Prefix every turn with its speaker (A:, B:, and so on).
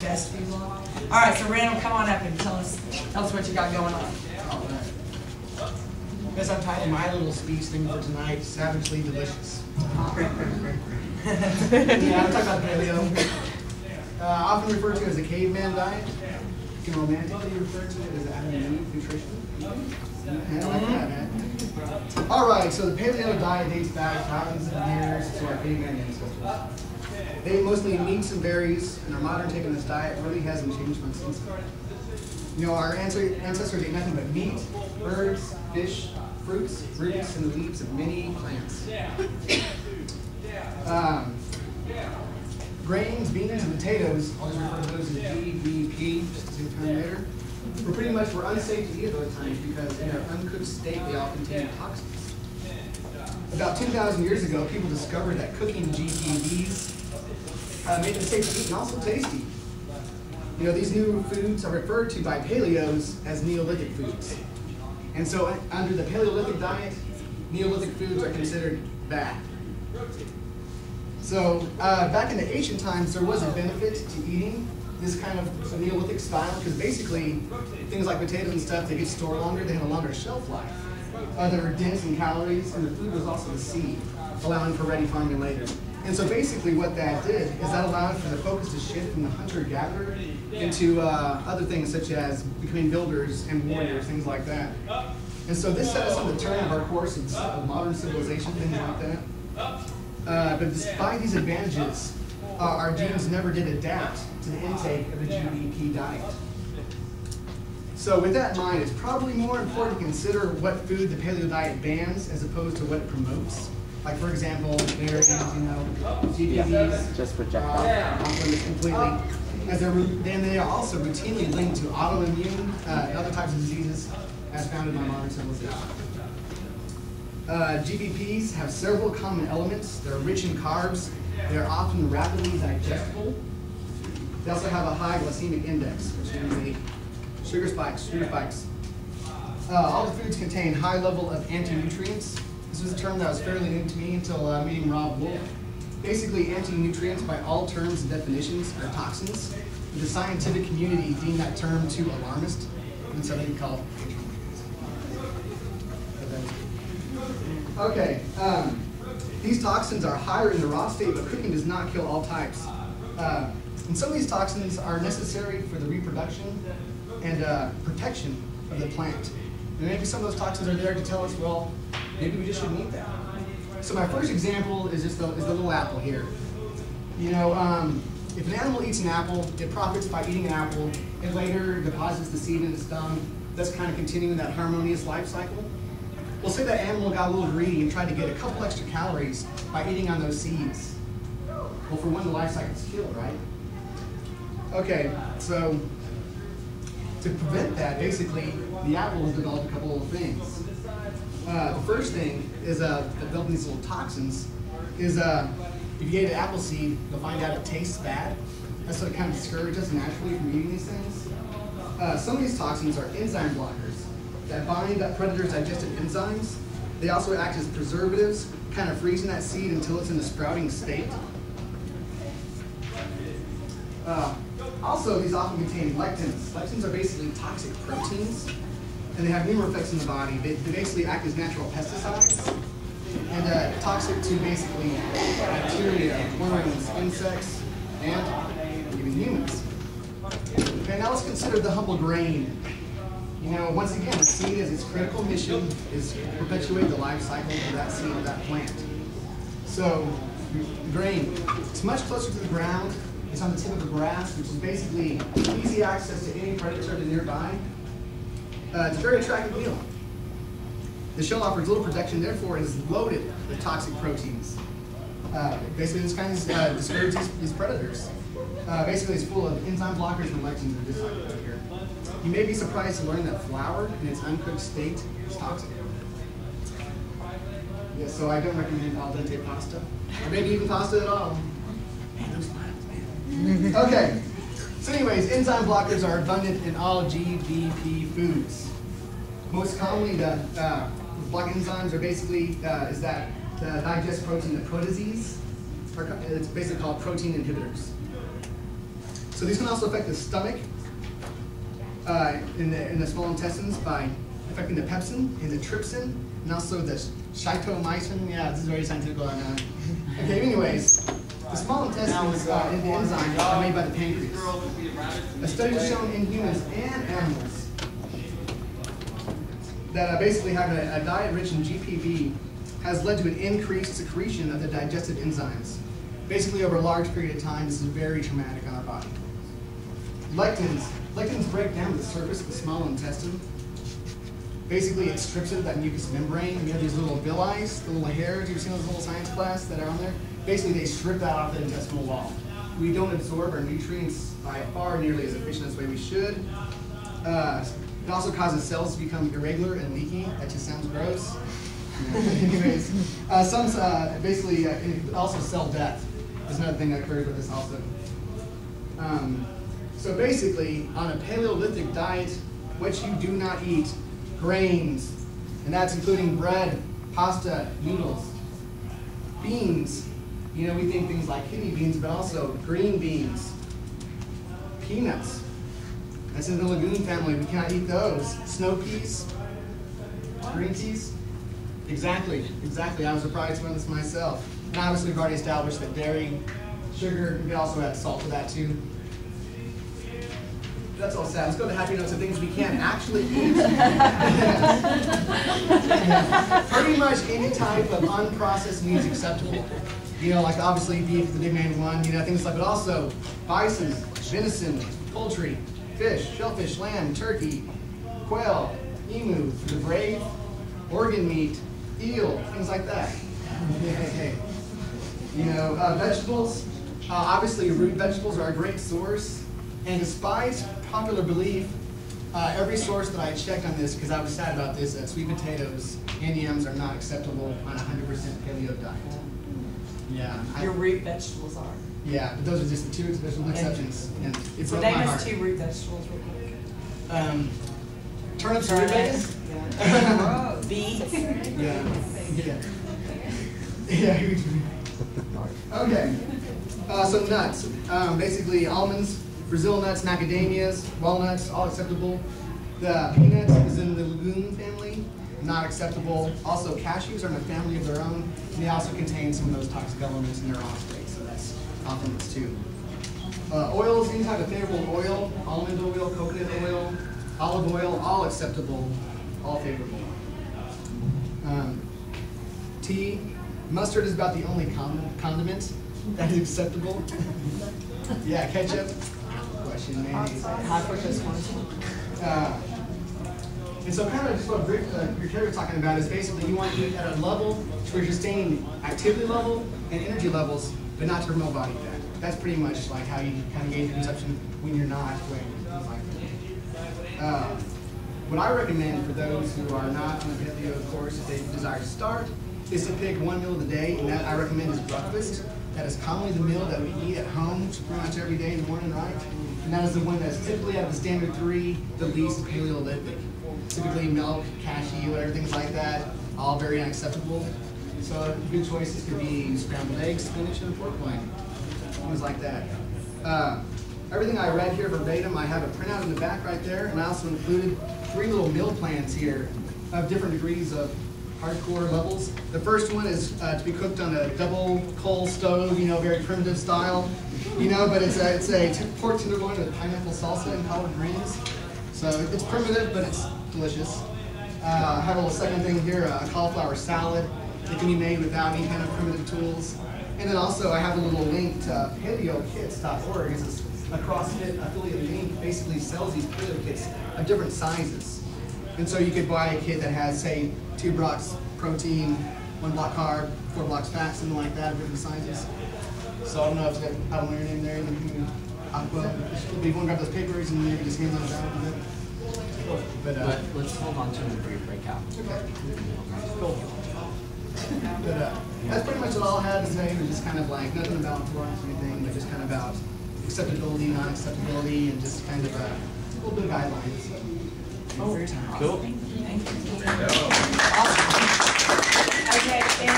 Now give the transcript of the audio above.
A: best food vlog. All right, so Randall, come on up and tell us what you got going on.
B: All right. Guess I've titled my little speech thing for tonight, Savagely Delicious. Yeah, I'm talking about paleo. Often referred to as a caveman diet. You can romantically refer to it as Adam and Eve nutrition. I like that, man. All right, so the paleo diet dates back thousands of years to our caveman ancestors. They ate mostly meats and berries, and our modern take on this diet really hasn't changed much since then. You know, our ancestors ate nothing but meat, birds, fish, fruits, roots, and the leaves of many plants. Grains, beans, and potatoes, I'll just refer to those as GBP, just to save time later, were unsafe to eat at those times because in their uncooked state they all contained toxins. About 2,000 years ago, people discovered that cooking GBPs made them safe to eat and also tasty. You know, these new foods are referred to by paleos as Neolithic foods. And so under the Paleolithic diet, Neolithic foods are considered bad. So back in the ancient times, there was a benefit to eating this kind of Neolithic style because basically things like potatoes and stuff, they could store longer, they had a longer shelf life. They were dense in calories, and the food was also the seed, allowing for ready farming later. And so basically what that did is that allowed for the focus to shift from the hunter-gatherer into other things such as becoming builders and warriors, things like that. And so this set us on the turn of our course of modern civilization, things like that. But despite these advantages, our genes never did adapt to the intake of the GBP diet. So with that in mind, it's probably more important to consider what food the paleo diet bans as opposed to what it promotes. Like for example, berries, you know, GBPs,
C: just reject that.
B: Completely. As they are also routinely linked to autoimmune and other types of diseases as found in our modern civilization. GBPs have several common elements. They're rich in carbs. They're often rapidly digestible. They also have a high glycemic index, which means sugar spikes. All the foods contain high level of anti-nutrients. This was a term that was fairly new to me until meeting Rob Wolf. Basically, anti-nutrients by all terms and definitions are toxins. The scientific community deemed that term too alarmist, and so they called it. Okay, these toxins are higher in the raw state, but cooking does not kill all types. And some of these toxins are necessary for the reproduction and protection of the plant. And maybe some of those toxins are there to tell us, well, maybe we just shouldn't eat that. So my first example is just the little apple here. You know, if an animal eats an apple, it profits by eating an apple. It later deposits the seed in its dung, thus kind of continuing that harmonious life cycle. Well, say that animal got a little greedy and tried to get a couple extra calories by eating on those seeds. Well, for one, the life cycle's killed, right? Okay, so to prevent that, basically, the apple has developed a couple of things. The first thing is developing these little toxins is if you eat an apple seed, you'll find out it tastes bad. That's what kind of discourages us naturally from eating these things. Some of these toxins are enzyme blockers that bind up predators' digestive enzymes. They also act as preservatives, kind of freezing that seed until it's in a sprouting state. Also, these often contain lectins. Lectins are basically toxic proteins, and they have numerous effects in the body. They basically act as natural pesticides and toxic to basically bacteria, worms, insects, and even humans. Okay, now let's consider the humble grain. You know, once again, the seed is its critical mission is to perpetuate the life cycle of that seed of that plant. So, grain, it's much closer to the ground. It's on the tip of the grass, which is basically easy access to any predator to nearby. It's a very attractive meal. The shell offers little protection, therefore it is loaded with toxic proteins. Basically, this kind of discourages these predators. Basically, it's full of enzyme blockers and lectins that are just like right here. You may be surprised to learn that flour in its uncooked state is toxic. Yeah, so I don't recommend al dente pasta, or maybe even pasta at all. Man, those smiles, man. Okay, so anyways, enzyme blockers are abundant in all GBP foods. Most commonly, the block enzymes are basically, is that the digest protein, the proteases, it's basically called protein inhibitors. So these can also affect the stomach in the small intestines by affecting the pepsin and the trypsin, and also the shitomycin. Yeah, this is very scientific right now. Okay, anyways, the small intestines and the enzymes are made by the pancreas. A study was shown in humans and animals that basically having a diet rich in GPB has led to an increased secretion of the digestive enzymes. Basically, over a large period of time, this is very traumatic on our body. Lectins. Lectins break down to the surface of the small intestine. Basically, it strips it of that mucous membrane. We have these little villi, the little hairs. You've seen those little science class that are on there? Basically, they strip that off the intestinal wall. We don't absorb our nutrients by far nearly as efficient as the way we should. It also causes cells to become irregular and leaky. That just sounds gross. Anyways, basically, also cell death is another thing that occurs with this also. So basically, on a Paleolithic diet, what you do not eat, grains, and that's including bread, pasta, noodles, beans. You know, we think things like kidney beans, but also green beans, peanuts. That's in the legume family. We cannot eat those. Snow peas, green peas. Exactly. I was surprised about this myself. And obviously, we've already established that dairy, sugar, we can also add salt to that too. That's all sad. Let's go to the happy notes of things we can actually eat. Pretty much any type of unprocessed meat is acceptable. You know, like obviously beef, the big main one, you know, things like, but also bison, venison, poultry, fish, shellfish, lamb, turkey, quail, emu, the brave, organ meat, eel, things like that. You know, vegetables, obviously root vegetables are a great source. And despite popular belief, every source that I checked on this, because I was sad about this, sweet potatoes and yams are not acceptable on a 100% paleo diet. Yeah.
A: Your root vegetables are.
B: Yeah, but those are just the two special exceptions. And it
A: So
B: broke my
A: name
B: heart.
A: us 2 root vegetables real quick.
B: Turnips and rutabagas?
A: Yeah. Beets.
B: Yeah. Okay. So nuts. Basically almonds, Brazil nuts, macadamias, walnuts, all acceptable. The peanuts is in the legume family, not acceptable. Also cashews are in a family of their own, and they also contain some of those toxic elements in their raw state, so that's off limits too. Oils, any type of favorable oil, almond oil, coconut oil, olive oil, all acceptable, all favorable. Tea, mustard is about the only condiment that is acceptable. Yeah, ketchup, question, mayonnaise.
A: High fructose corn syrup.
B: And so kind of just what Rick was talking about is basically you want to eat at a level where you're sustaining activity level and energy levels, but not to promote body fat. That's pretty much like how you kind of gauge consumption when you're not weighing things like that. What I recommend for those who are not on the paleo course, if they desire to start, is to pick one meal of the day, and that I recommend is breakfast. That is commonly the meal that we eat at home pretty much every day in the morning, right? And that is the one that's typically out of the standard 3, the least Paleolithic. Typically milk, cashew, everything like that, all very unacceptable. So good choices could be scrambled eggs, spinach, and pork loin, things like that. Everything I read here verbatim, I have a printout in the back right there, and I also included 3 little meal plans here of different degrees of hardcore levels. The first one is to be cooked on a double coal stove, you know, very primitive style, you know, but it's a pork tenderloin with pineapple salsa and collard greens. So it's primitive, but it's delicious. I have a little second thing here, a cauliflower salad. It can be made without any kind of primitive tools. And then also I have a little link to paleokits.org. It's a CrossFit affiliate link, basically sells these paleo kits of different sizes. And so you could buy a kit that has, say, 2 blocks protein, 1 block carb, 4 blocks fat, something like that, of different sizes. So I don't know if it's got, I don't know your name there. Well, if you want to grab those papers and maybe just hand those out a bit. But
C: let's hold on to them for your breakout.
B: Okay. Cool. But that's pretty much what I'll have to say. It's just kind of like nothing about performance or anything, but just kind of about acceptability, non-acceptability, and just kind of a little bit of guidelines.
C: Cool.
A: Thank you.
B: Awesome.